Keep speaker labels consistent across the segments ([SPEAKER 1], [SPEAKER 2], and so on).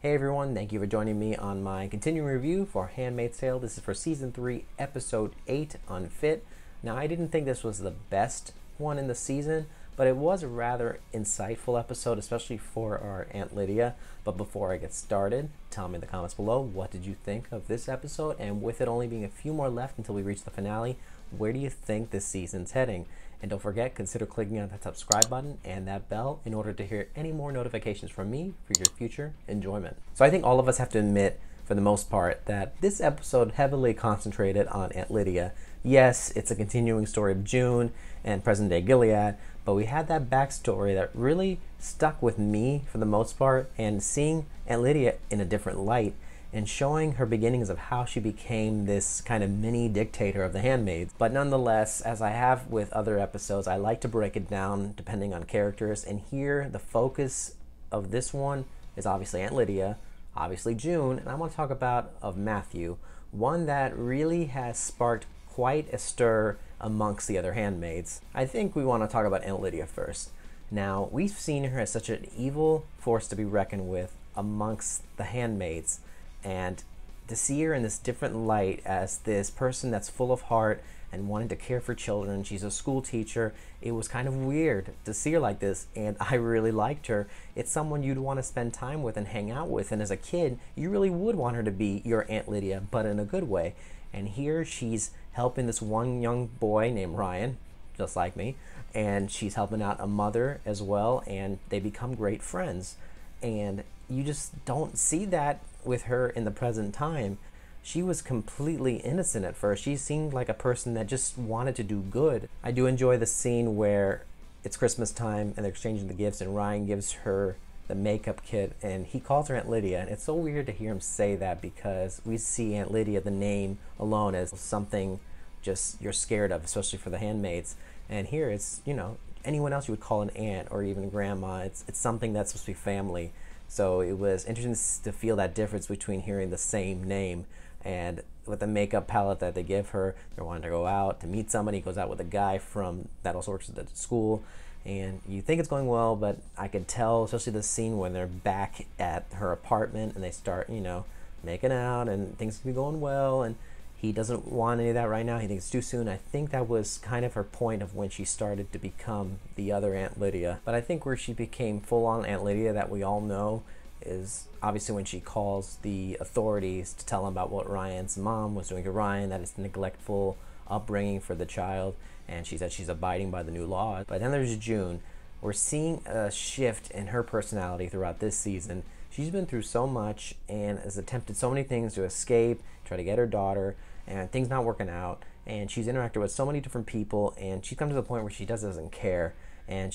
[SPEAKER 1] Hey everyone, thank you for joining me on my continuing review for Handmaid's Tale. This is for Season 3, Episode 8, Unfit. Now, I didn't think this was the best one in the season, but it was a rather insightful episode, especially for our Aunt Lydia. But before I get started, tell me in the comments below, what did you think of this episode? And with it only being a few more left until we reach the finale, where do you think this season's heading? And don't forget, consider clicking on that subscribe button and that bell in order to hear any more notifications from me for your future enjoyment. So I think all of us have to admit, for the most part, that this episode heavily concentrated on Aunt Lydia. Yes, it's a continuing story of June and present-day Gilead, but we had that backstory that really stuck with me for the most part, and seeing Aunt Lydia in a different light and showing her beginnings of how she became this kind of mini dictator of the Handmaids. But nonetheless, as I have with other episodes, I like to break it down depending on characters, and here the focus of this one is obviously Aunt Lydia, obviously June, and I want to talk about of Matthew, one that really has sparked quite a stir amongst the other handmaids. I think we want to talk about Aunt Lydia first. Now, we've seen her as such an evil force to be reckoned with amongst the handmaids, and to see her in this different light as this person that's full of heart and wanting to care for children. She's a school teacher. It was kind of weird to see her like this, and I really liked her. It's someone you'd want to spend time with and hang out with, and as a kid, you really would want her to be your Aunt Lydia, but in a good way. And here she's helping this one young boy named Ryan, just like me, and she's helping out a mother as well, and they become great friends. And you just don't see that with her in the present time. She was completely innocent at first. She seemed like a person that just wanted to do good. I do enjoy the scene where it's Christmas time and they're exchanging the gifts, and Ryan gives her the makeup kit and he calls her Aunt Lydia, and it's so weird to hear him say that because we see Aunt Lydia, the name alone, as something just you're scared of, especially for the handmaids. And here it's, you know, anyone else you would call an aunt or even grandma. It's something that's supposed to be family. So it was interesting to feel that difference between hearing the same name. And with the makeup palette that they give her, they're wanting to go out to meet somebody. He goes out with a guy from that also works at the school, and you think it's going well, but I could tell, especially the scene when they're back at her apartment and they start, you know, making out and things can be going well, and he doesn't want any of that right now. He thinks it's too soon. I think that was kind of her point of when she started to become the other Aunt Lydia. But I think where she became full-on Aunt Lydia that we all know is obviously when she calls the authorities to tell them about what Ryan's mom was doing to Ryan, that it's neglectful upbringing for the child, and she said she's abiding by the new law. But then there's June. We're seeing a shift in her personality throughout this season. She's been through so much and has attempted so many things to escape, try to get her daughter, and things not working out. And she's interacted with so many different people, and she's come to the point where she just doesn't care. And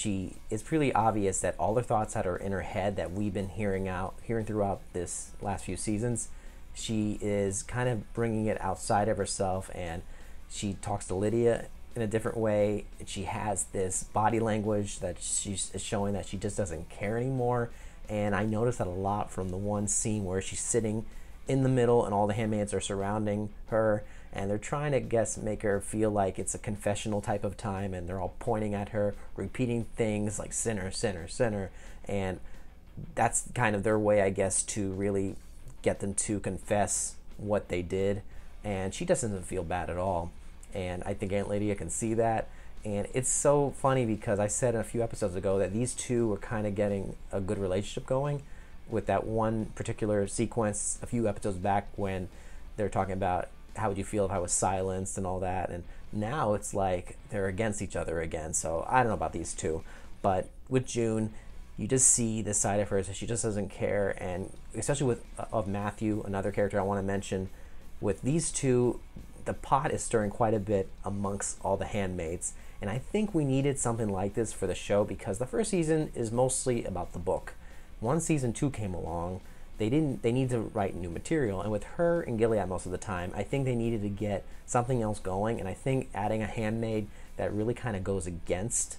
[SPEAKER 1] it's pretty obvious that all the thoughts that are in her head that we've been hearing throughout this last few seasons, she is kind of bringing it outside of herself, and she talks to Lydia in a different way. She has this body language that she's showing that she just doesn't care anymore. And I noticed that a lot from the one scene where she's sitting in the middle and all the handmaids are surrounding her, and they're trying to make her feel like it's a confessional type of time, and they're all pointing at her, repeating things like sinner, sinner, sinner. And that's kind of their way, I guess, to really get them to confess what they did. And she doesn't feel bad at all. And I think Aunt Lydia can see that. And it's so funny because I said a few episodes ago that these two were kind of getting a good relationship going, with that one particular sequence a few episodes back when they're talking about how would you feel if I was silenced and all that. And now it's like they're against each other again. So I don't know about these two. But with June, you just see this side of her that she just doesn't care. And especially of Matthew, another character I want to mention, with these two, the pot is stirring quite a bit amongst all the handmaids. And I think we needed something like this for the show because the first season is mostly about the book. Once season 2 came along, they need to write new material, and with her and Gilead most of the time, I think they needed to get something else going. And I think adding a handmaid that really kind of goes against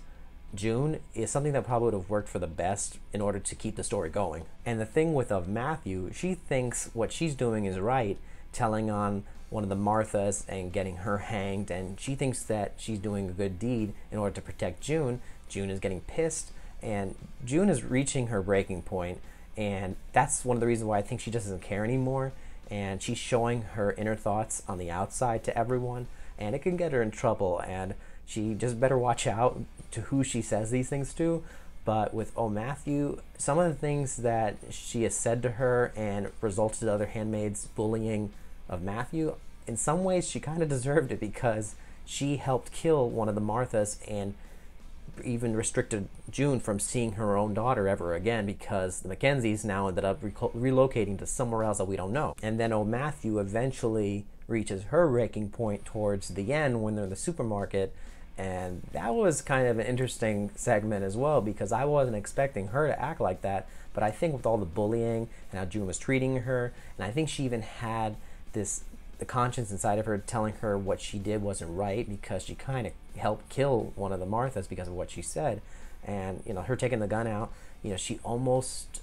[SPEAKER 1] June is something that probably would have worked for the best in order to keep the story going. And the thing of Matthew, she thinks what she's doing is right, telling on one of the Marthas and getting her hanged, and she thinks that she's doing a good deed in order to protect June. June is getting pissed, and June is reaching her breaking point, And that's one of the reasons why I think she just doesn't care anymore. And she's showing her inner thoughts on the outside to everyone, and it can get her in trouble. And she just better watch out to who she says these things to. But with Matthew, some of the things that she has said to her and resulted in other handmaids bullying of Matthew, in some ways she kind of deserved it, because she helped kill one of the Marthas and even restricted June from seeing her own daughter ever again, because the Mackenzies now ended up relocating to somewhere else that we don't know. And then Matthew eventually reaches her breaking point towards the end when they're in the supermarket, and that was kind of an interesting segment as well, because I wasn't expecting her to act like that. But I think with all the bullying and how June was treating her, and I think she even had the conscience inside of her telling her what she did wasn't right, because she kind of helped kill one of the Marthas because of what she said. And her taking the gun out, she almost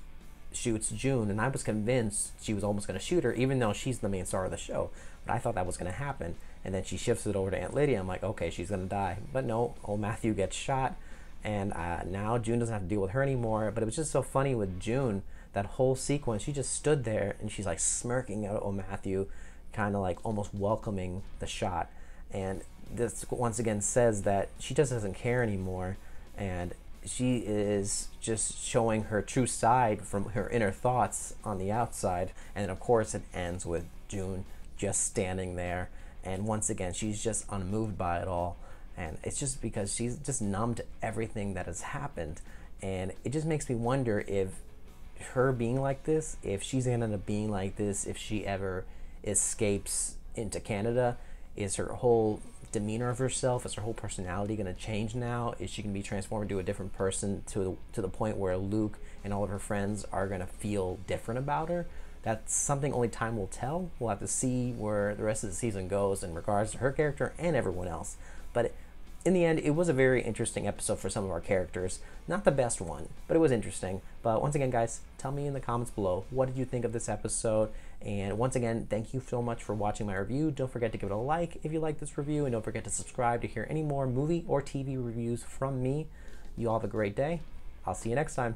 [SPEAKER 1] shoots June, and I was convinced she was almost going to shoot her, even though she's the main star of the show. But I thought that was going to happen. And then she shifts it over to Aunt Lydia. I'm like, okay, she's going to die. But no, Matthew gets shot, and now June doesn't have to deal with her anymore. But it was just so funny with June, that whole sequence. She just stood there, and she's like smirking at Matthew, kind of like almost welcoming the shot. And this once again says that she just doesn't care anymore, and she is just showing her true side from her inner thoughts on the outside. And then of course it ends with June just standing there, and once again she's just unmoved by it all. And it's just because she's just numb to everything that has happened. And it just makes me wonder if her being like this, if she's gonna end up being like this, if she ever escapes into Canada, is her whole demeanor of herself, is her whole personality going to change now? Is she going to be transformed into a different person to the point where Luke and all of her friends are going to feel different about her? That's something only time will tell. We'll have to see where the rest of the season goes in regards to her character and everyone else. But in the end, it was a very interesting episode for some of our characters. Not the best one, but it was interesting. But once again, guys, tell me in the comments below, what did you think of this episode? And once again, thank you so much for watching my review. Don't forget to give it a like if you like this review, and don't forget to subscribe to hear any more movie or TV reviews from me. You all have a great day. I'll see you next time.